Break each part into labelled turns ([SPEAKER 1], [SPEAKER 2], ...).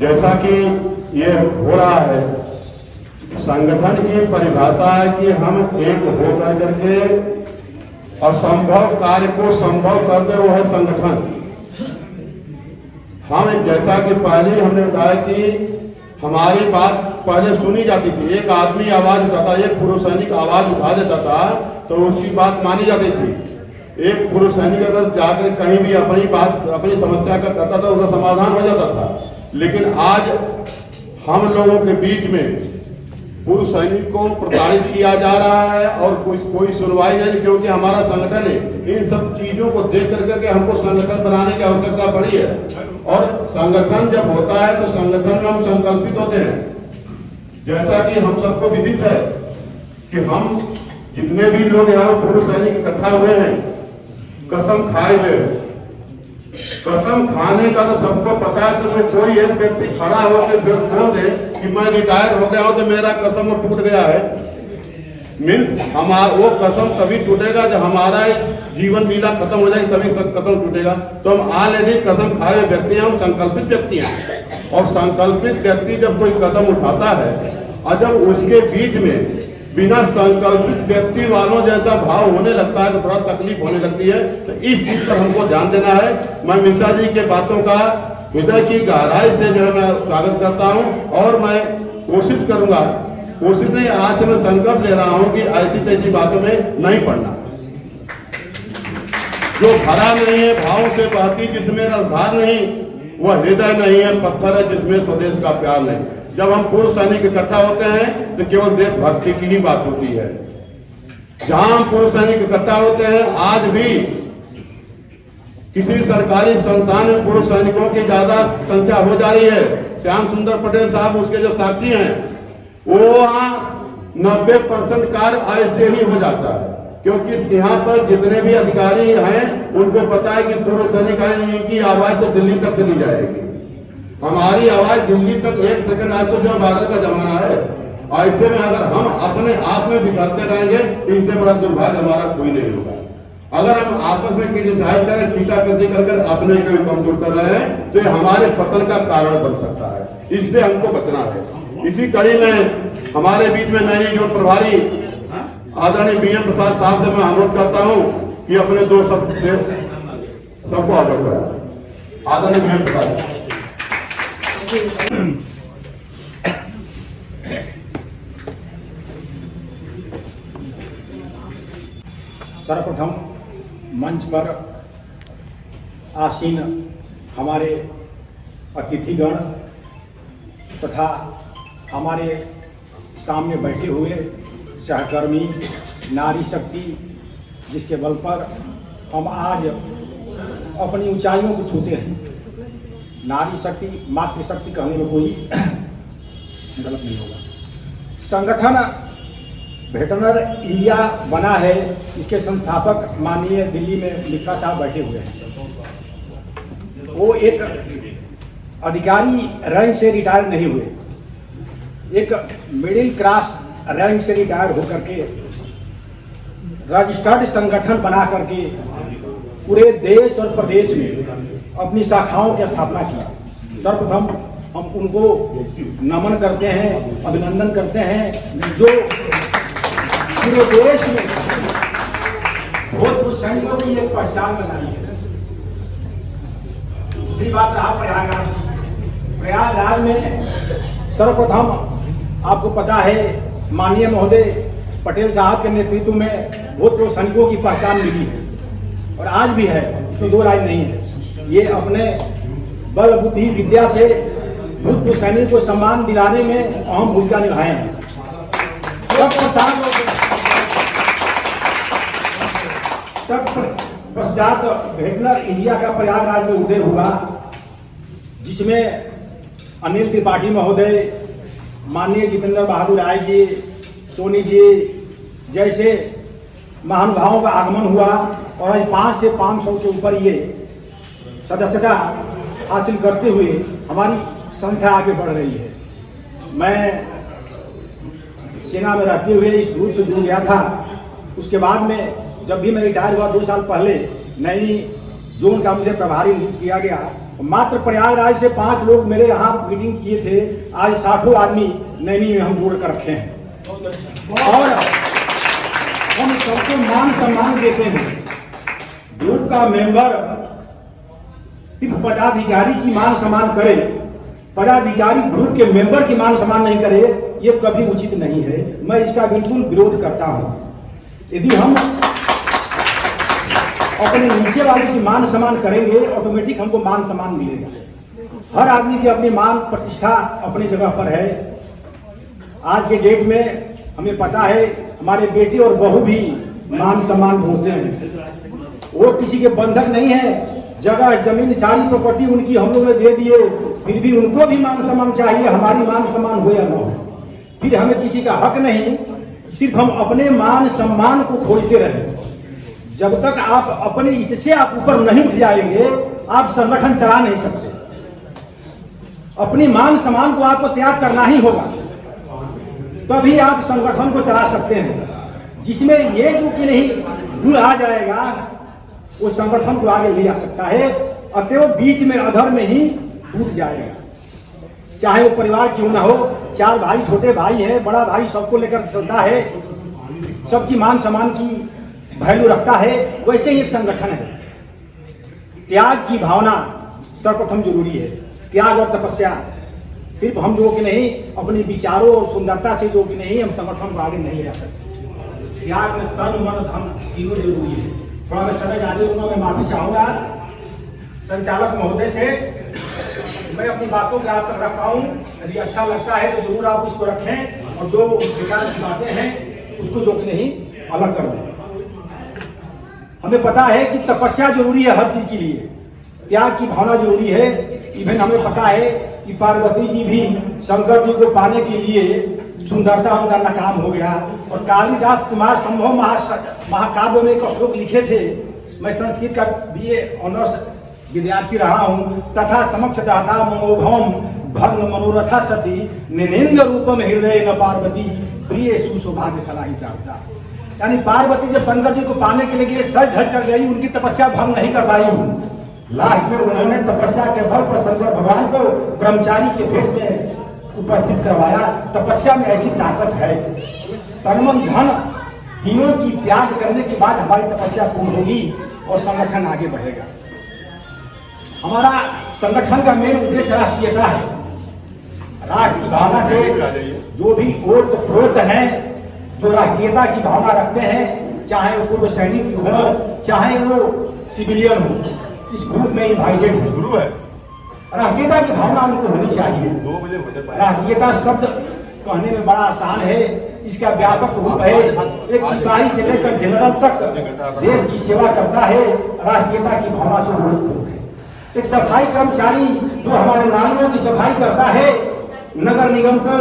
[SPEAKER 1] जैसा कि ये हो रहा है, संगठन की परिभाषा है कि हम एक हो करके असंभव कार्य को संभव कर दे, वो है संगठन। हम जैसा कि पहले हमने बताया कि हमारी बात पहले सुनी जाती थी, एक आदमी आवाज उठाता, एक पुरुष सैनिक आवाज उठा देता था तो उसकी बात मानी जाती थी। एक पुरुष सैनिक अगर जाकर कहीं भी अपनी बात, अपनी समस्या का करता था, उसका समाधान हो जाता था। लेकिन आज हम लोगों के बीच में पुरुष सैनिक को प्रताड़ित किया जा रहा है और कोई सुनवाई नहीं, क्योंकि हमारा संगठन है। इन सब चीजों को देख करके हमको संगठन बनाने की आवश्यकता पड़ी है। और संगठन जब होता है तो संगठन में हम संकल्पित होते हैं। जैसा कि हम सबको विदित है कि हम जितने भी लोग यहाँ पुरुष सैनिक इकट्ठा हुए हैं, कसम खाए हुए, कसम खाने का तो सबको पता है। तो कोई एक व्यक्ति खड़ा होकर फिर बोल दे कि मैं रिटायर हो गया हूं तो मेरा कसम वो टूट गया है, वो कसम तभी टूटेगा जब हमारा जीवन लीला खत्म हो जाएगी, तभी सब कसम टूटेगा। तो हम ऑलरेडी कसम खाए व्यक्ति हैं, हम संकल्पित व्यक्ति हैं। और संकल्पित व्यक्ति जब कोई कदम उठाता है और जब उसके बीच में बिना संकल्पित व्यक्ति वालों जैसा भाव होने लगता है तो थोड़ा तकलीफ होने लगती है। तो इस चीज पर हमको ध्यान देना है। मैं मिश्रा जी के बातों का हृदय की गहराई से जो है मैं स्वागत करता हूं और मैं कोशिश करूंगा, कोशिश नहीं, आज से मैं संकल्प ले रहा हूं कि ऐसी तैसी बातों में नहीं पड़ना। जो भरा नहीं है भाव से बहती, जिसमें रसधार नहीं, वह हृदय नहीं है, पत्थर है जिसमें स्वदेश का प्यार नहीं। जब हम पुरुष सैनिक इकट्ठा होते हैं तो केवल देशभक्ति की ही बात होती है। जहां हम पुरुष सैनिक इकट्ठा होते हैं, आज भी किसी सरकारी संस्थान में पुरुष सैनिकों की ज्यादा संख्या हो जा रही है। श्याम सुंदर पटेल साहब उसके जो साक्षी हैं, वो वहां 90% कार्य ऐसे ही हो जाता है, क्योंकि यहाँ पर जितने भी अधिकारी हैं उनको पता है कि पुरुष सैनिक आएंगे, इनकी आवाज तो दिल्ली तक चली जाएगी। हमारी आवाज दिल्ली तक एक सेकंड आए तो जो भारत का जमाना है। ऐसे में अगर हम अपने आप में बिखरते रहेंगे, इससे बड़ा दुर्भाग्य हमारा कोई नहीं होगा। अगर हम आपस में क्रिटिसाइज करें, छींटाकशी कर अपने को कमजोर कर रहे हैं, तो ये हमारे पतन का कारण बन सकता है। इससे हमको बचना है। इसी कड़ी में हमारे बीच में नैनी जोन प्रभारी आदरणीय BM प्रसाद साहब से मैं अनुरोध करता हूं कि अपने दो शब्द से सबको अवगत कराएं। आदरणीय BM प्रसाद।
[SPEAKER 2] सर्वप्रथम मंच पर आसीन हमारे अतिथिगण तथा हमारे सामने बैठे हुए सहकर्मी, नारी शक्ति, जिसके बल पर हम आज अपनी ऊंचाइयों को छूते हैं। नारी शक्ति, मातृशक्ति कहने में कोई गलत नहीं होगा। संगठन वेटरनर इंडिया बना है, इसके संस्थापक माननीय दिल्ली में मिश्रा साहब बैठे हुए हैं। वो एक अधिकारी रैंक से रिटायर नहीं हुए, एक मिडिल क्लास रैंक से रिटायर होकर के रजिस्टर्ड संगठन बना करके पूरे देश और प्रदेश में अपनी शाखाओं की स्थापना की। सर्वप्रथम हम उनको नमन करते हैं, अभिनंदन करते हैं, जो पूरे देश में भूतपूर्व सैनिकों की एक पहचान बनाई है। दूसरी बात रहा प्रयागराज। प्रयागराज में सर्वप्रथम आपको पता है माननीय महोदय पटेल साहब के नेतृत्व में भूतपूर्व सैनिकों की पहचान मिली है और आज भी है, तो दो राय नहीं है। ये अपने बल बुद्धि विद्या से भूतपूर्व सैनिक को सम्मान दिलाने में अहम भूमिका निभाए हैं। तत्पश्चात वेटरनर इंडिया का प्रयागराज में उदय हुआ, जिसमें अनिल त्रिपाठी महोदय, माननीय जितेंद्र बहादुर राय जी, सोनी जी जैसे महानुभावों का आगमन हुआ और आज 500 से 500 के ऊपर ये सदस्यता हासिल करते हुए हमारी संख्या आगे बढ़ रही है। मैं सेना में रहते हुए इस ग्रुप से जुड़ गया था। उसके बाद में जब भी मैं रिटायर हुआ 2 साल पहले, नैनी जोन का मुझे प्रभारी नियुक्त किया गया। मात्र प्रयागराज से 5 लोग मेरे यहाँ मीटिंग किए थे, आज 60 आदमी नैनी में हम जोड़ कर रखे हैं और हम सबको मान सम्मान देते हैं। ग्रुप का मेंबर सिर्फ पदाधिकारी की मान सम्मान करे, पदाधिकारी ग्रुप के मेंबर की मान सम्मान नहीं करे, ये कभी उचित नहीं है। मैं इसका बिल्कुल विरोध करता हूं। यदि हम अपने नीचे वाले की मान सम्मान करेंगे, ऑटोमेटिक हमको मान सम्मान मिलेगा। हर आदमी की अपनी मान प्रतिष्ठा अपनी जगह पर है। आज के डेट में हमें पता है हमारे बेटे और बहू भी मान सम्मान ढूंढते हैं। वो किसी के बंधक नहीं है, जगह जमीन सारी प्रॉपर्टी उनकी हम लोग ने दे दिए, फिर भी उनको भी मान सम्मान चाहिए। हमारी मान सम्मान हो या न हो, फिर हमें किसी का हक नहीं, सिर्फ हम अपने मान सम्मान को खोजते रहे। जब तक आप अपने इससे आप ऊपर नहीं उठ जाएंगे, आप संगठन चला नहीं सकते। अपनी मान सम्मान को आपको त्याग करना ही होगा, तभी आप संगठन को चला सकते हैं। जिसमें ये जो कि नहीं गुण आ जाएगा, वो संगठन को आगे ले जा सकता है। अतएव बीच में अधर में ही टूट जाएगा। चाहे वो परिवार क्यों ना हो, 4 भाई, छोटे भाई है, बड़ा भाई, सबको लेकर चलता है, सबकी मान सम्मान की वैल्यू रखता है, वैसे ही एक संगठन है। त्याग की भावना सर्वप्रथम जरूरी है। त्याग और तपस्या सिर्फ हम जो कि नहीं अपने विचारों और सुंदरता से जो कि नहीं हम संगठन को आगे नहीं ले जा सकते। त्याग में तन मन धन तीनों जरूरी है। थोड़ा मैं समय ज्यादा लूंगा, मैं माफी चाहूंगा संचालक महोदय से। मैं अपनी बातों को आप तक रख पाऊं, यदि अच्छा लगता है तो जरूर आप उसको रखें और जो बेकार की बातें हैं उसको जो कि नहीं अलग कर दें। हमें पता है कि तपस्या जरूरी है हर चीज के लिए, त्याग की भावना जरूरी है। इवन हमें पता है कि पार्वती जी भी शंकर जी को पाने के लिए सुंदरता उनका नाकाम हो गया। और कालिदास कुमार संभव महाकाव्य में एक श्लोक लिखे थे। मैं संस्कृत का BA ऑनर्स विद्यार्थी रहा हूँ। तथा समक्ष दाता मनोभम भग्न मनोरथा सती निनिंद रूपम हृदय न पार्वती प्रिय सुसौभाग्य फलाही चाहता। यानी पार्वती जब शंकर जी को पाने के लिए सज धज कर गई, उनकी तपस्या भंग नहीं कर पाई। लास्ट में उन्होंने तपस्या के बल पर शंकर भगवान को ब्रह्मचारी के भेष में उपस्थित करवाया। तपस्या में ऐसी ताकत है। तन मन धन तीनों की त्याग करने के बाद हमारी तपस्या पूर्ण होगी और संगठन आगे बढ़ेगा। हमारा संगठन का मेन उद्देश्य राष्ट्रीयता है। राष्ट्र की भावना से जो भी ओत प्रोत हैं, जो राष्ट्रीयता की भावना रखते हैं, चाहे वो पूर्व सैनिक हो, चाहे वो सिविलियन हो, इस ग्रुप में इन्वाइटेड है। राष्ट्रीयता की भावना उनको होनी चाहिए। राष्ट्रीयता शब्द कहने में बड़ा आसान है, इसका व्यापक रूप है। एक सिपाही से लेकर जनरल तक देश की सेवा करता है, राष्ट्रीयता की भावना से जुड़े है। एक सफाई कर्मचारी जो हमारे नालियों की सफाई करता है, नगर निगम को,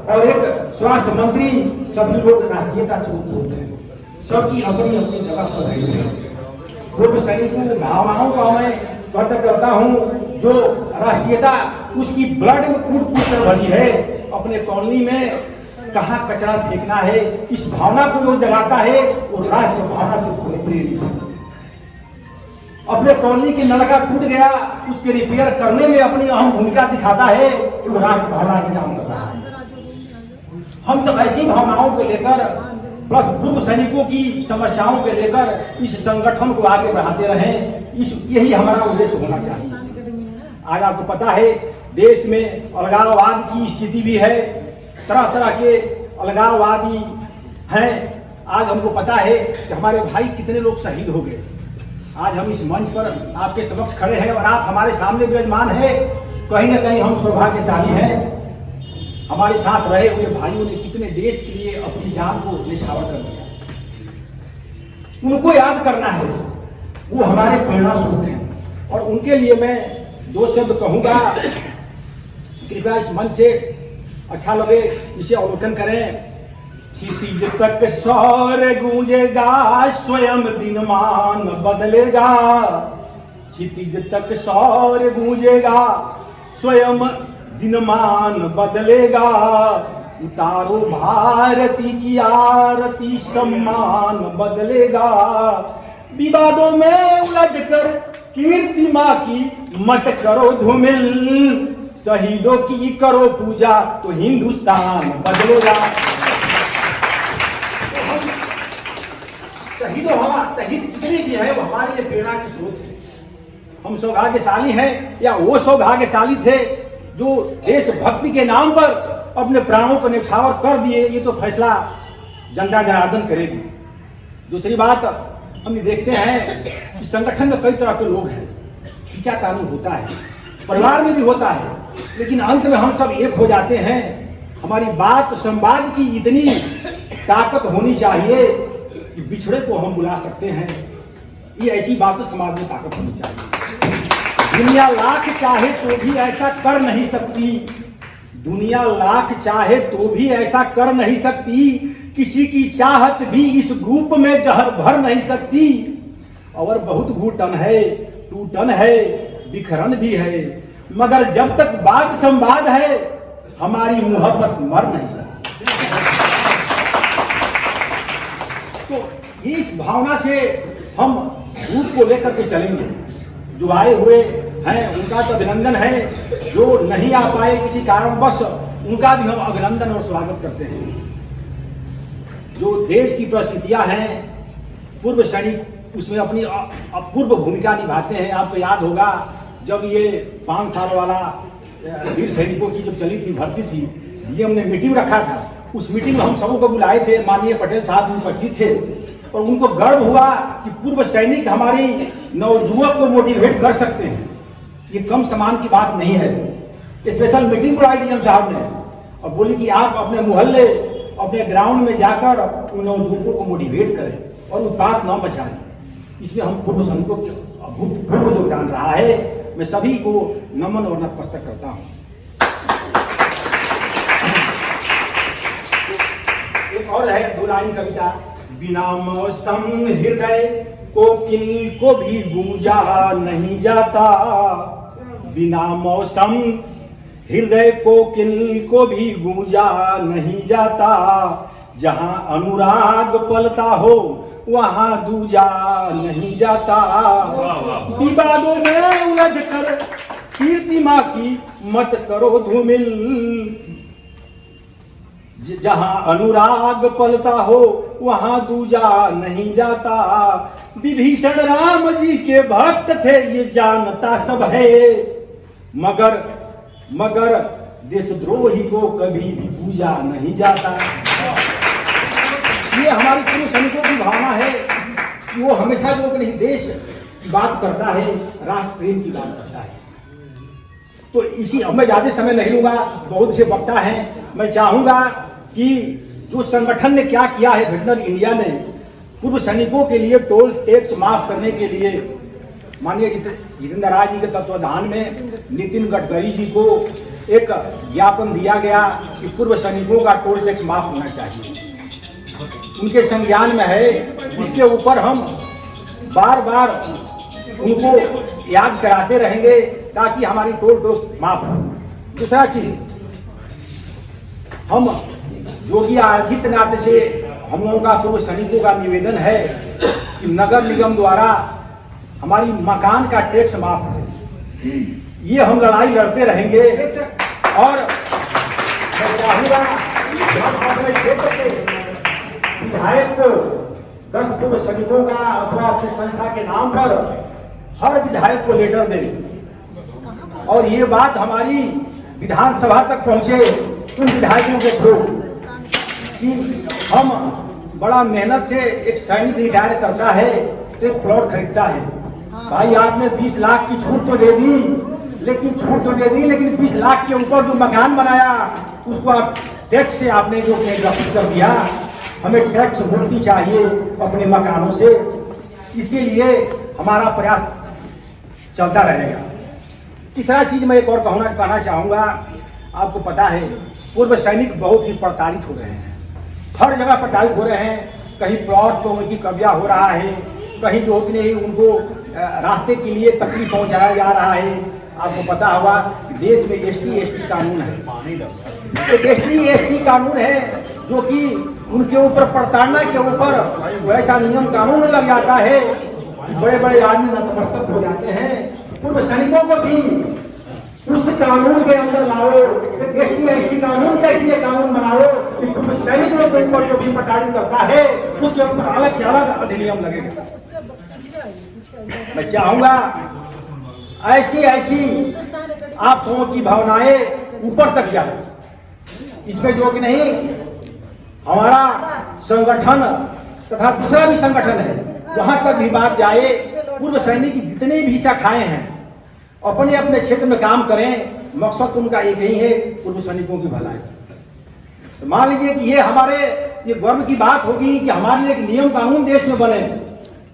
[SPEAKER 2] और एक स्वास्थ्य मंत्री, सभी लोग राष्ट्रीयता से उद्भूत हैं। सबकी अपनी अपनी जगह पर है। पूर्व सैनिकों की भावनाओं का मैं कदर करता हूँ। जो राष्ट्रीयता उसकी ब्लड में कूट कूट कर भरी है। अपने कॉलोनी में कहाँ कचरा फेंकना है, इस भावना को जो जगाता है वो राष्ट्र भावना से प्रेरित है। अपने कॉलोनी की नलका टूट गया, उसके रिपेयर करने में अपनी अहम भूमिका दिखाता है, वो राष्ट्र भावना की काम कर रहा है। हम सब ऐसी भावनाओं को लेकर प्लस पूर्व सैनिकों की समस्याओं को लेकर इस संगठन को आगे बढ़ाते रहें, यही हमारा उद्देश्य होना चाहिए। आज आपको पता है देश में अलगाववाद की स्थिति भी है, तरह तरह के अलगाववादी हैं। आज हमको पता है कि हमारे भाई कितने लोग शहीद हो गए। आज हम इस मंच पर आपके समक्ष खड़े हैं और आप हमारे सामने विराजमान है। कहीं ना कहीं हम सौभाग्यशाली हैं। हमारे साथ रहे हुए भाइयों ने कितने देश के लिए अपनी जान को निछावर कर दिया। उनको याद करना है, वो हमारे प्रेरणा स्रोत हैं। और उनके लिए मैं 2 शब्द कहूंगा, कृपया इस मंच से अच्छा लगे इसे अवलोकन करें। क्षितिज तक सौर गूंजेगा, स्वयं दिनमान बदलेगा। क्षितिज तक सौर गूंजेगा, स्वयं दिनमान बदलेगा। उतारो भारती की आरती, सम्मान बदलेगा। विवादों में उलझ कर कीर्ति माँ की मत करो धूमिल, शहीदों की करो पूजा तो हिंदुस्तान बदलेगा। शहीद कितने भी हैं वो हमारे लिए प्रेरणा के स्रोत थे। हम सौभाग्यशाली हैं या वो सौभाग्यशाली थे जो देशभक्ति के नाम पर अपने प्राणों को न्यौछावर कर दिए, ये तो फैसला जनता जनार्दन करेगी। दूसरी बात, हम देखते हैं कि संगठन में कई तरह के लोग हैं, खींचा कानून होता है, परिवार में भी होता है, लेकिन अंत में हम सब एक हो जाते हैं। हमारी बात संवाद की इतनी ताकत होनी चाहिए कि बिछड़े को हम बुला सकते हैं। ये ऐसी बात तो समाज में ताकत होनी चाहिए। दुनिया लाख चाहे तो भी ऐसा कर नहीं सकती, दुनिया लाख चाहे तो भी ऐसा कर नहीं सकती, किसी की चाहत भी इस ग्रुप में जहर भर नहीं सकती। और बहुत घुटन है, टूटन है, बिखरन भी है, मगर जब तक बात संवाद है हमारी मोहब्बत मर नहीं सकती। तो इस भावना से हम ग्रुप को लेकर के चलेंगे। जो आए हुए हैं उनका तो अभिनंदन है, जो नहीं आ पाए किसी कारणवश उनका भी हम अभिनंदन और स्वागत करते हैं। जो देश की परिस्थितियां हैं, पूर्व सैनिक उसमें अपनी अपूर्व भूमिका निभाते हैं। आपको याद होगा जब ये 5 साल वाला वीर सैनिकों की जब चली थी भर्ती थी, डीएम ने मीटिंग रखा था। उस मीटिंग में हम सबों को बुलाए थे, माननीय पटेल साहब भी उपस्थित थे और उनको गर्व हुआ कि पूर्व सैनिक हमारी नवयुवक को मोटिवेट कर सकते हैं। ये कम सम्मान की बात नहीं है। स्पेशल मीटिंग बुलाई डीएम साहब ने और बोली कि आप अपने मोहल्ले, अपने ग्राउंड में जाकर उन नवयुवकों को मोटिवेट करें और उत्पात न मचाएं। इसमें हम पूर्व सैनिकों के अभूतपूर्व योगदान रहा है। मैं सभी को नमन और नतमस्तक करता हूं। एक और है 2 लाइन कविता। बिना मौसम हृदय कोकिल को भी गूंजा नहीं जाता, बिना मौसम हृदय कोकिल को भी गूंजा नहीं जाता, जहां अनुराग पलता हो वहां दूजा नहीं जाता, विवादों में उलझ कर कीर्ति माँ की मत करो धूमिल, जहां अनुराग पलता हो वहां दूजा नहीं जाता, विभीषण राम जी के भक्त थे ये जानता सब है, मगर देशद्रोही को कभी भी पूजा नहीं जाता। ये हमारी पूर्व सैनिकों की भावना है कि वो हमेशा जो नहीं देश की बात करता है, राष्ट्र प्रेम की बात करता है। तो इसी, अब मैं ज्यादा समय नहीं लूंगा, बहुत से वक्ता हैं। मैं चाहूंगा कि जो संगठन ने क्या किया है, वेटरनरी इंडिया ने पूर्व सैनिकों के लिए टोल टैक्स माफ करने के लिए माननीय जितेंद्र राय जी के तत्वाधान में नितिन गडकरी जी को एक ज्ञापन दिया गया कि पूर्व सैनिकों का टोल टैक्स माफ होना चाहिए। उनके संज्ञान में है, इसके ऊपर हम बार बार उनको याद कराते रहेंगे ताकि हमारी टोल टैक्स माफ हो। दूसरा चीज, हम योगी आदित्यनाथ से हम लोगों का पूर्व सैनिकों का निवेदन है कि नगर निगम द्वारा हमारी मकान का टैक्स माफ हो। ये हम लड़ाई लड़ते रहेंगे और मैं चाहूंगा अपने क्षेत्र के विधायक को 10 पूर्व सैनिकों का अथवा अपनी संस्था के नाम पर हर विधायक को लेटर दें और ये बात हमारी विधानसभा तक पहुंचे उन विधायकों के थ्रू कि हम बड़ा मेहनत से एक सैनिक रिटायर करता है तो एक प्लॉट खरीदता है। भाई आपने 20 लाख की छूट तो दे दी, लेकिन 20 लाख के ऊपर जो मकान बनाया उसको आप टैक्स से आपने जो ग्रसित कर दिया। हमें टैक्स मुक्ति चाहिए अपने मकानों से। इसके लिए हमारा प्रयास चलता रहेगा। तीसरा चीज मैं एक और कहना चाहूंगा, आपको पता है पूर्व सैनिक बहुत ही प्रताड़ित हो रहे हैं, हर जगह प्रताड़ित हो रहे हैं। कहीं प्लॉट पर उनकी कब्जा हो रहा है, कहीं जो उतने ही उनको रास्ते के लिए तकलीफ पहुंचाया जा रहा है। आपको पता होगा देश में एसटी कानून है, एक एसटी कानून है जो कि उनके ऊपर प्रताड़ना के ऊपर वैसा नियम कानून लग जाता है बड़े बड़े आदमी नतमस्तक हो जाते हैं। पूर्व सैनिकों को भी उस कानून के अंदर लाओ, एसटी कानून कैसी है कानून बनाओ कि पूर्व सैनिकों के ऊपर जो भी प्रताड़ित करता है उसके ऊपर अलग से अलग अधिनियम लगेगा। मैं चाहूंगा ऐसी आप लोगों की भावनाएं ऊपर तक जाए, इसमें जो कि नहीं हमारा संगठन तथा दूसरा भी संगठन है वहां तक भी बात जाए। पूर्व सैनिक की जितने भी शाखाएं हैं अपने अपने क्षेत्र में काम करें, मकसद उनका एक ही है, पूर्व सैनिकों की भलाई। तो मान लीजिए कि ये गर्व की बात होगी कि हमारे लिए एक नियम कानून देश में बने,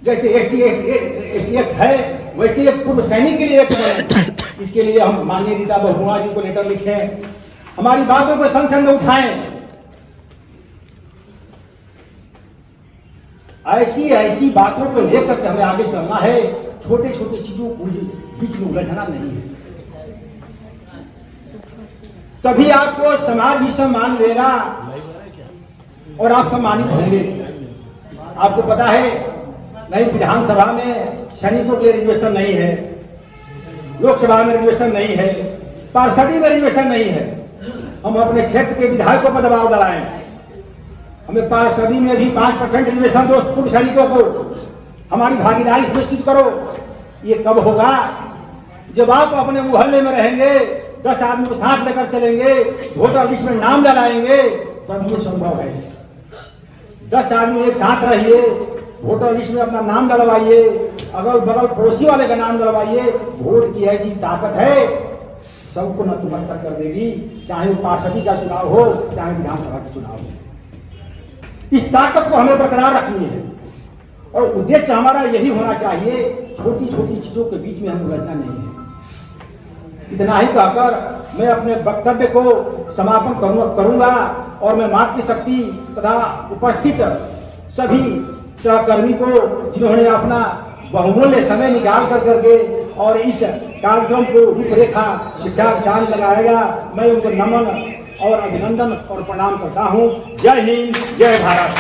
[SPEAKER 2] जैसे एसटी एक्ट है वैसे एक पूर्व सैनिक के लिए एक बने। इसके लिए हम माननीय रीता बहुगुणा जी को लेटर लिखें, हमारी बातों को संसद में उठाएं। ऐसी बातों को लेकर के हमें आगे चलना है। छोटे छोटे चीजों को बीच में उलझना नहीं है, तभी आपको समाज भी सम्मान देगा और आप सम्मानित होंगे। आपको पता है नहीं, विधानसभा में सैनिकों के लिए रिजर्वेशन नहीं है, लोकसभा में रिजर्वेशन नहीं है, पार्षदी में रिजर्वेशन नहीं है। हम अपने क्षेत्र के विधायकों पर दबाव डालाएं, हमें पार्षदी में भी 5% रिजर्वेशन दो पूर्व सैनिकों को, हमारी भागीदारी सुनिश्चित करो। ये कब होगा? जब आप अपने मोहल्ले में रहेंगे, 10 आदमी को साथ लेकर चलेंगे, वोटर लिस्ट में नाम डलाएंगे, तब ये संभव है। 10 आदमी एक साथ रहिए, वोटर लिस्ट में अपना नाम डलवाइए, अगल बगल पड़ोसी वाले का नाम डलवाइए। वोट की ऐसी ताकत है, सबको नतमस्तक कर देगी, चाहे वो पार्षदी का चुनाव हो, चाहे विधानसभा का चुनाव हो। इस ताकत को हमें बरकरार रखनी है और उद्देश्य हमारा यही होना चाहिए। छोटी छोटी चीजों के बीच में हम उलझना नहीं है। इतना ही कहकर मैं अपने वक्तव्य को समापन करूंगा और मैं मातृशक्ति तथा उपस्थित सभी सहकर्मी को जिन्होंने अपना बहुमूल्य समय निकाल करके और इस कार्यक्रम को रूपरेखा विचार शान लगाएगा, मैं उनको नमन और अभिनंदन और प्रणाम करता हूं। जय हिंद, जय भारत।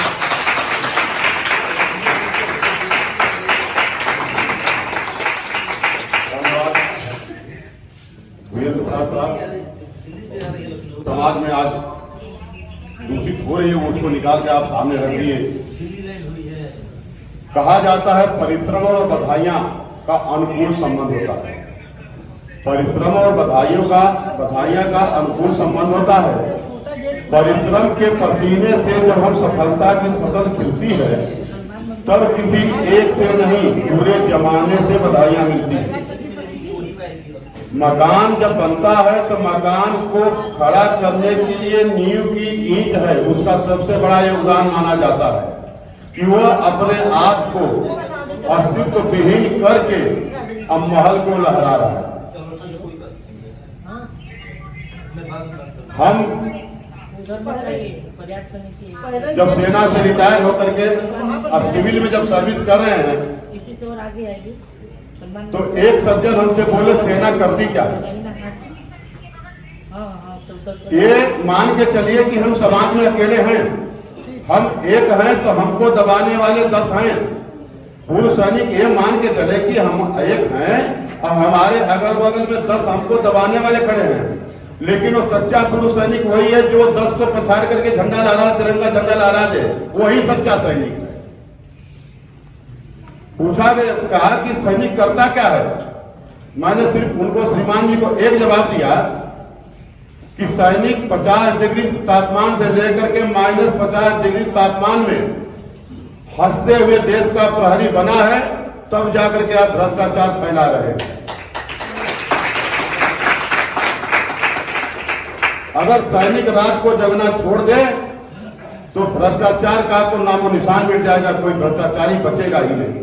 [SPEAKER 1] समाज में आज दूषित हो रही है उसको निकाल के आप सामने रख दिए। कहा जाता है परिश्रम और बधाइयां का अनुकूल संबंध होता है। परिश्रम और बधाइयां का अनुकूल संबंध होता है। परिश्रम के पसीने से जब हम सफलता की फसल खिलती है तब किसी एक से नहीं पूरे जमाने से बधाइयां मिलती है। मकान जब बनता है तो मकान को खड़ा करने के लिए नींव की ईंट है, उसका सबसे बड़ा योगदान माना जाता है कि वह अपने आप को अस्तित्व विहीन करके अब महल को लहरा रहा है। हम जब सेना से रिटायर होकर के अब सिविल में जब सर्विस कर रहे हैं तो एक सज्जन हमसे बोले सेना करती क्या है। ये मान के चलिए कि हम समाज में अकेले हैं, हम एक हैं तो हमको दबाने वाले 10 हैं। पूर्व सैनिक ये मान के चले कि हम एक हैं और हमारे अगल बगल में 10 हमको दबाने वाले खड़े हैं। लेकिन वो सच्चा पूर्व सैनिक वही है जो 10 को पछाड़ करके झंडा लहरा, तिरंगा झंडा लहरा दे, वही सच्चा सैनिक है। पूछा गया, कहा कि सैनिक करता क्या है। मैंने सिर्फ उनको, श्रीमान जी को एक जवाब दिया कि सैनिक 50 डिग्री तापमान से लेकर के -50 डिग्री तापमान में हंसते हुए देश का प्रहरी बना है, तब जाकर के आप भ्रष्टाचार फैला रहे हैं। अगर सैनिक रात को जगना छोड़ दे तो भ्रष्टाचार का तो नामो निशान मिट जाएगा, कोई भ्रष्टाचारी बचेगा ही नहीं।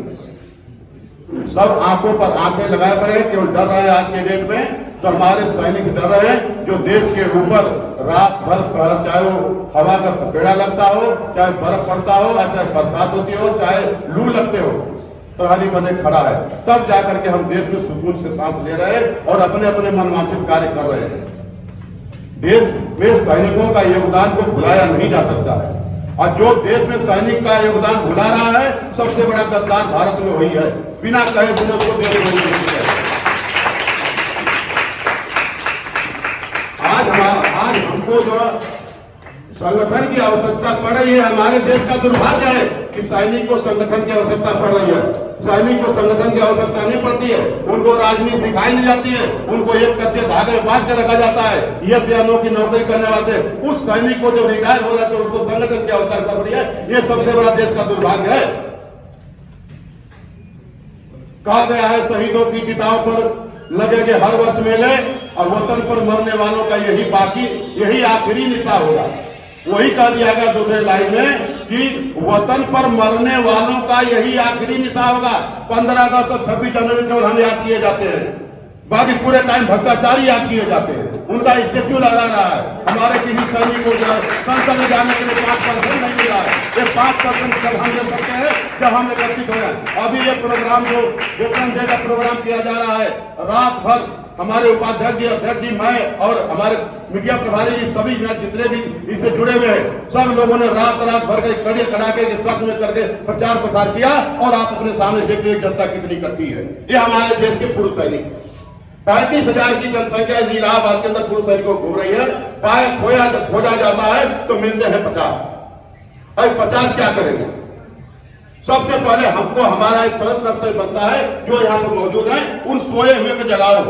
[SPEAKER 1] सब आंखों पर आंखें लगाए पड़े हैं, केवल डर रहे हैं। आज के डेट में तो हमारे सैनिक डर रहे हैं जो देश के ऊपर रात भर प्रहर, चाहे वो हवा का थपेड़ा लगता हो, चाहे बर्फ पड़ता हो, चाहे बरसात होती हो, चाहे लू लगते हो, प्रहरी बने खड़ा है। तब जाकर के हम देश में सुकून से सांस ले रहे हैं और अपने अपने मनवांछित कार्य कर रहे हैं। देश में सैनिकों का योगदान को भुलाया नहीं जा सकता है। और जो देश में सैनिक का योगदान भुला रहा है, सबसे बड़ा गद्दार भारत में वही है, बिना कहे बिना उसको देश में। आज हमको जो संगठन की आवश्यकता पड़ रही है, हमारे देश का दुर्भाग्य है कि सैनिक को संगठन की आवश्यकता पड़ रही है। सैनिक को संगठन की आवश्यकता नहीं पड़ती है, उनको राजनीति सिखाई नहीं जाती है, उनको एक कच्चे धागे में बांध के रखा जाता है। ये सेनाओं की नौकरी करने वाले उस सैनिक को जब रिटायर हो जाते हैं उसको संगठन की आवश्यकता पड़ रही है। ये सबसे बड़ा देश का दुर्भाग्य है। कहा गया है शहीदों की चिताओं पर लगेंगे हर वर्ष मेले और वतन पर मरने वालों का यही आखिरी निशा होगा। वही कह दिया गया दूसरे लाइन में कि वतन पर मरने वालों का यही आखिरी निशा होगा। 15 अगस्त और 26 जनवरी केवल हम याद किए जाते हैं, बाकी पूरे टाइम भ्रष्टाचारी याद किए जाते हैं। उनका स्टेच्यू लगा रहा है। हमारे किसी सैनिक को संसद में जाने के लिए 5% नहीं मिला है। ये 5% जब हम दे सकते हैं जब हम एकत्रित हो जाए। अभी ये प्रोग्राम जो वेतन डे का प्रोग्राम किया जा रहा है, रात भर हमारे उपाध्यक्ष जी, अध्यक्ष जी, मैं और हमारे मीडिया प्रभारी जी, सभी जितने भी इससे जुड़े हुए हैं, सब लोगों ने रात भर के कड़े कड़ाके के शब्द में करके प्रचार प्रसार किया। और आप अपने सामने देखिए जनता कितनी इकट्ठी है। ये हमारे देश के पुरुष सैनिक 35,000 की जनसंख्या इलाहाबाद के अंदर पुरुष सैनिकों घूम रही है। खोजा जाता है तो मिलते हैं 50। अरे 50 क्या करेंगे? सबसे पहले हमको हमारा एक परम कर्तव्य बनता है, जो यहाँ पर मौजूद है, उन सोए हुए को जगाओ।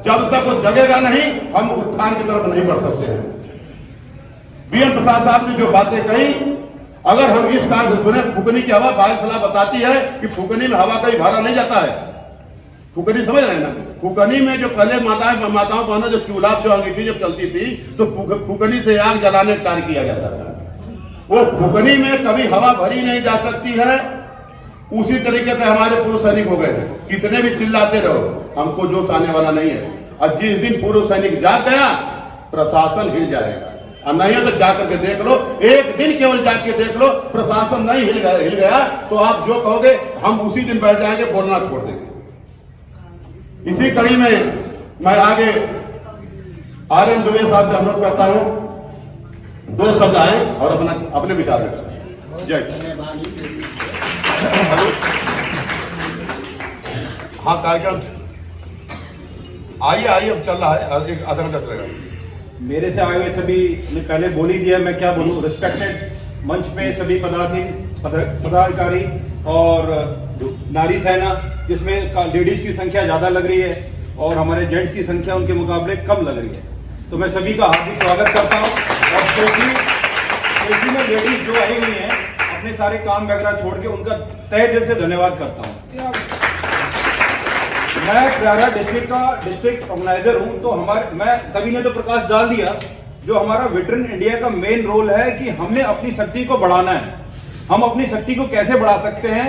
[SPEAKER 1] जब तक वो जगेगा नहीं, हम उत्थान की तरफ नहीं बढ़ सकते हैं। बीएन प्रसाद साहब ने जो बातें कही, अगर हम इस कान से सुने, फुकनी की हवा वायुसला बताती है कि फुकनी में हवा कहीं भरा नहीं जाता है। फुकनी समझ रहे हैं ना? फुकनी में जो पहले माताओं बहनों जो चूल्हा जो अंगीठी जब चलती थी तो फुकनी से आग जलाने का कार्य किया जाता था। वो फुकनी में कभी हवा भरी नहीं जा सकती है। उसी तरीके से हमारे पुरुष सैनिक हो गए हैं। कितने भी चिल्लाते रहो, हमको जोश आने वाला नहीं है। और जिस दिन पुरुष सैनिक जाग गया, प्रशासन हिल जाएगा। और नहीं तो जाकर के देख लो, एक दिन केवल जाग के देख लो, प्रशासन नहीं हिल गया तो आप जो कहोगे हम उसी दिन बैठ जाएंगे, बोलना छोड़ देंगे। इसी कड़ी में मैं आगे आर्यन दुबे साहब से अनुरोध करता हूं, 2 शब्द आए और अपने विचार रखें। जय। हाँ, कार्यक्रम आइए अब चल रहा है, आधा घंटा चलेगा।
[SPEAKER 2] मेरे से आए हुए सभी ने पहले बोल ही दिया, मैं क्या बोलूं। रिस्पेक्टेड मंच पे सभी पदाधिकारी और नारी सेना, जिसमें लेडीज की संख्या ज्यादा लग रही है और हमारे जेंट्स की संख्या उनके मुकाबले कम लग रही है, तो मैं सभी का हार्दिक स्वागत करता हूं। और स्पेशली में लेडीज जो आई हुई हैं, अपने सारे काम वगैरह छोड़ के उनका तहे दिल से धन्यवाद करता हूं। मैं प्रयागराज डिस्ट्रिक्ट का डिस्ट्रिक्ट ऑर्गेनाइजर हूं, तो मैं सभी ने तो प्रकाश डाल दिया। जो हमारा वेटरन इंडिया का मेन रोल है कि हमने अपनी शक्ति को बढ़ाना है। हम अपनी शक्ति को कैसे बढ़ा सकते हैं?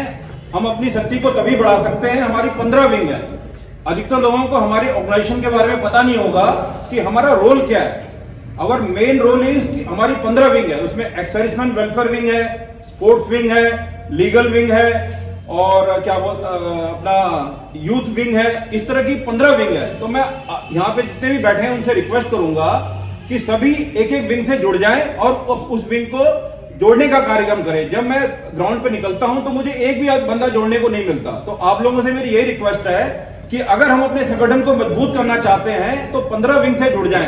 [SPEAKER 2] हम अपनी शक्ति को तभी बढ़ा सकते हैं, हमारी 15 विंग है। अधिकतर लोगों को हमारे ऑर्गेनाइजेशन के बारे में पता नहीं होगा कि हमारा रोल क्या है। अवर मेन रोल इज कि हमारी 15 विंग है। उसमें एक्स सर्विसमैन वेलफेयर विंग है, स्पोर्ट्स विंग है, लीगल विंग है और क्या अपना यूथ विंग है। इस तरह की 15 विंग है। तो मैं यहाँ पे जितने भी बैठे हैं उनसे रिक्वेस्ट करूंगा कि सभी एक एक विंग से जुड़ जाएं और उस विंग को जोड़ने का कार्यक्रम करें। जब मैं ग्राउंड पे निकलता हूं तो मुझे एक भी बंदा जोड़ने को नहीं मिलता। तो आप लोगों से मेरी यही रिक्वेस्ट है कि अगर हम अपने संगठन को मजबूत करना चाहते हैं तो 15 विंग से जुड़ जाएं।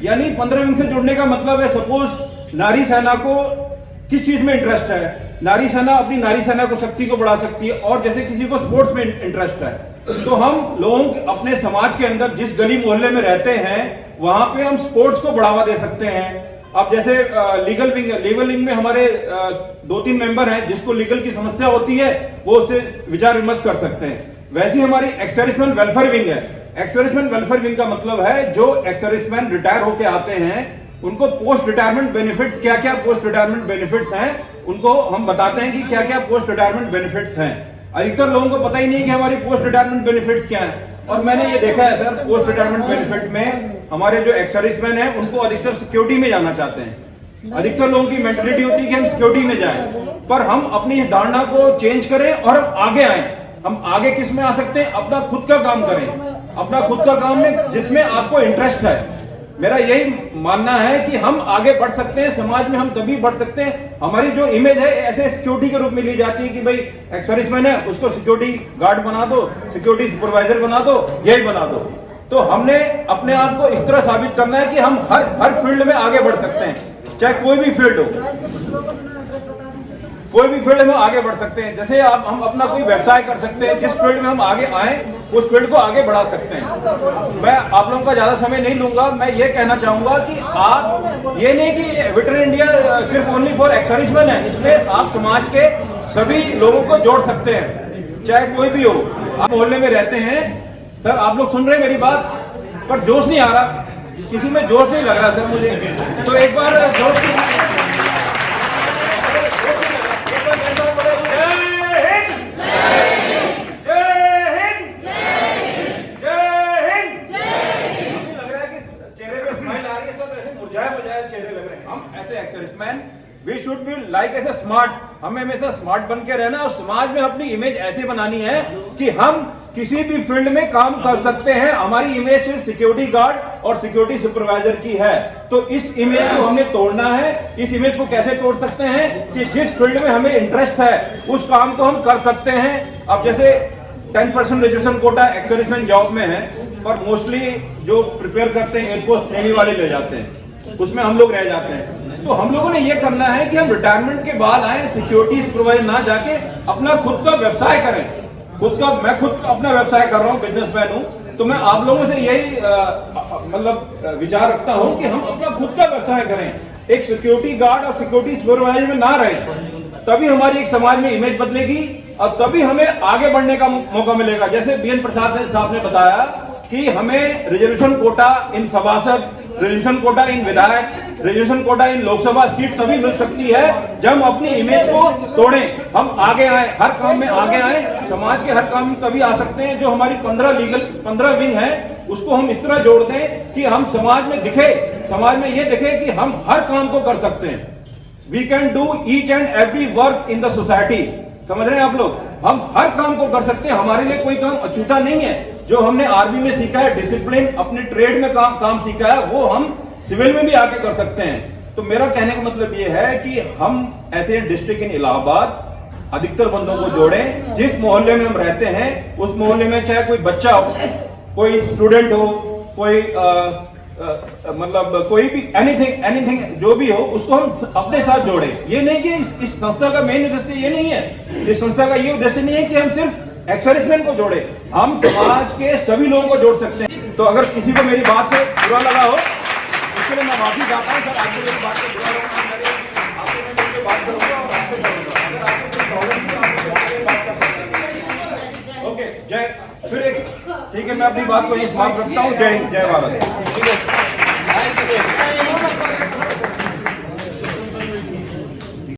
[SPEAKER 2] यानी 15 विंग से जुड़ने का मतलब है, सपोज नारी सेना को किस चीज में इंटरेस्ट है, नारी सेना अपनी नारी सेना को शक्ति को बढ़ा सकती है। और जैसे किसी को स्पोर्ट्स में इंटरेस्ट है, तो हम लोगों अपने समाज के अंदर जिस गली मोहल्ले में रहते हैं वहां पे हम स्पोर्ट्स को बढ़ावा दे सकते हैं। अब जैसे लीगल विंग है, लीगल विंग में हमारे 2-3 मेंबर हैं जिसको लीगल की समस्या होती है, वो उससे विचार विमर्श कर सकते हैं। वैसे हमारी एक्स सर्विसमैन वेलफेयर विंग है। एक्स सर्विसमैन वेलफेयर विंग का मतलब है जो एक्स सर्विसमैन रिटायर होके आते हैं उनको पोस्ट रिटायरमेंट बेनिफिट्स, क्या क्या पोस्ट रिटायरमेंट बेनिफिट्स हैं, उनको हम बताते हैं कि क्या क्या पोस्ट रिटायरमेंट बेनिफिट्स हैं। अधिकतर लोगों को पता ही नहीं कि हमारी पोस्ट रिटायरमेंट बेनिफिट्स क्या है। और मैंने ये देखा है सर, पोस्ट रिटायरमेंट बेनिफिट में हमारे जो एक्स सर्विसमैन है उनको अधिकतर सिक्योरिटी में जाना चाहते हैं। अधिकतर लोगों की मेंटलिटी होती है कि हम सिक्योरिटी में जाएं, पर हम अपनी धारणा को चेंज करें और हम आगे आए। हम आगे किस में आ सकते हैं? अपना खुद का काम करें, अपना खुद का काम में जिसमें आपको इंटरेस्ट है।
[SPEAKER 3] मेरा यही मानना है कि हम आगे बढ़ सकते हैं, समाज में हम तभी बढ़ सकते हैं। हमारी जो इमेज है ऐसे सिक्योरिटी के रूप में ली जाती है कि भाई एक्स सर्विसमैन है, उसको सिक्योरिटी गार्ड बना दो, सिक्योरिटी सुपरवाइजर बना दो, यही बना दो। तो हमने अपने आप को इस तरह साबित करना है कि हम हर फील्ड में आगे बढ़ सकते हैं, चाहे कोई भी फील्ड हो, कोई भी फील्ड में आगे बढ़ सकते हैं। जैसे हम अपना कोई व्यवसाय कर सकते हैं, जिस फील्ड में हम आगे आए उस फील्ड को आगे बढ़ा सकते हैं। मैं आप लोगों का ज्यादा समय नहीं लूंगा। मैं ये कहना चाहूंगा कि आप ये नहीं कि वेटरन इंडिया सिर्फ ओनली फॉर एक्स सर्विसमैन है, इसमें आप समाज के सभी लोगों को जोड़ सकते हैं, चाहे कोई भी हो। आप मोहल्ले में रहते हैं, सर आप लोग सुन रहे हैं मेरी बात, पर जोश नहीं आ रहा, किसी में जोश नहीं लग रहा सर मुझे। तो एक बार जोश चेहरे लग रहे हैं। हम ऐसे ex-serviceman we should be like ऐसे स्मार्ट, हमें हमेशा स्मार्ट बन के रहना और समाज में अपनी इमेज ऐसे बनानी है कि हम किसी भी फील्ड में काम कर सकते हैं। हमारी इमेज सिर्फ सिक्योरिटी गार्ड और सिक्योरिटी सुपरवाइजर की है, तो इस इमेज को हमने तोड़ना है। इस इमेज को कैसे तोड़ सकते हैं कि जिस फील्ड में हमें इंटरेस्ट है उस काम को हम कर सकते हैं। अब जैसे 10% reservation quota ex serviceman job में है, पर मोस्टली जो प्रिपेयर करते हैं एयरफोर्स नेवी वाले ले जाते हैं, उसमें हम लोग रह जाते हैं। तो हम लोगों ने ये करना है कि हम रिटायरमेंट के बाद आए, सिक्योरिटी सुपरवाइजर ना जाके अपना खुद का व्यवसाय करें। मैं खुद अपना व्यवसाय कर रहा हूँ, बिजनेसमैन हूँ, तो मैं आप लोगों से यही मतलब विचार रखता हूँ कि हम अपना खुद का व्यवसाय करें, एक सिक्योरिटी गार्ड और सिक्योरिटी सुपरवाइजर में ना रहे, तभी हमारी एक समाज में इमेज बदलेगी और तभी हमें आगे बढ़ने का मौका मिलेगा। जैसे बीएन प्रसाद साहब ने बताया कि हमें रिजर्वेशन कोटा इन सभासद, रिजर्वेशन कोटा इन विधायक, रिजर्वेशन कोटा इन लोकसभा सीट तभी मिल सकती है जब हम अपनी इमेज को तोड़ें, हम आगे आए, हर काम में आगे आए। समाज के हर काम में तभी आ सकते हैं जो हमारी 15 विंग है, उसको हम इस तरह जोड़ दें कि हम समाज में दिखे, समाज में ये दिखे कि हम हर काम को कर सकते हैं। We can do each and every work in the society. समझ रहे हैं आप लोग, हम हर काम को कर सकते हैं, हमारे लिए कोई काम अछूता नहीं है। जो हमने आर्मी में सीखा है डिसिप्लिन, अपने ट्रेड में काम सीखा है, वो हम सिविल में भी आके कर सकते हैं। तो मेरा कहने का मतलब ये है कि हम ऐसे डिस्ट्रिक्ट इन इलाहाबाद अधिकतर बंदों को जोड़ें। जिस मोहल्ले में हम रहते हैं उस मोहल्ले में चाहे कोई बच्चा हो, कोई स्टूडेंट हो, कोई मतलब कोई भी एनीथिंग जो भी हो, उसको हम अपने साथ जोड़े। ये नहीं कि इस संस्था का मेन उद्देश्य ये नहीं है, इस संस्था का ये उद्देश्य नहीं है कि हम सिर्फ एक्स सर्विसमैन को जोड़े, हम समाज के सभी लोगों को जोड़ सकते हैं। तो अगर किसी को मेरी बात से बुरा लगा हो उसके लिए मैं माफी चाहता हूँ सर, आपको मेरी बात से बुरा लगा आपसे मैं मिलकर बात करूंगा और आपसे करूंगा। अगर आपको कोई प्रॉब्लम है आप बात कर सकते हैं। ओके, जय फिर एक ठीक है, मैं अपनी बात को यही समाप्त रखता हूँ। जय हिंद, जय भारत।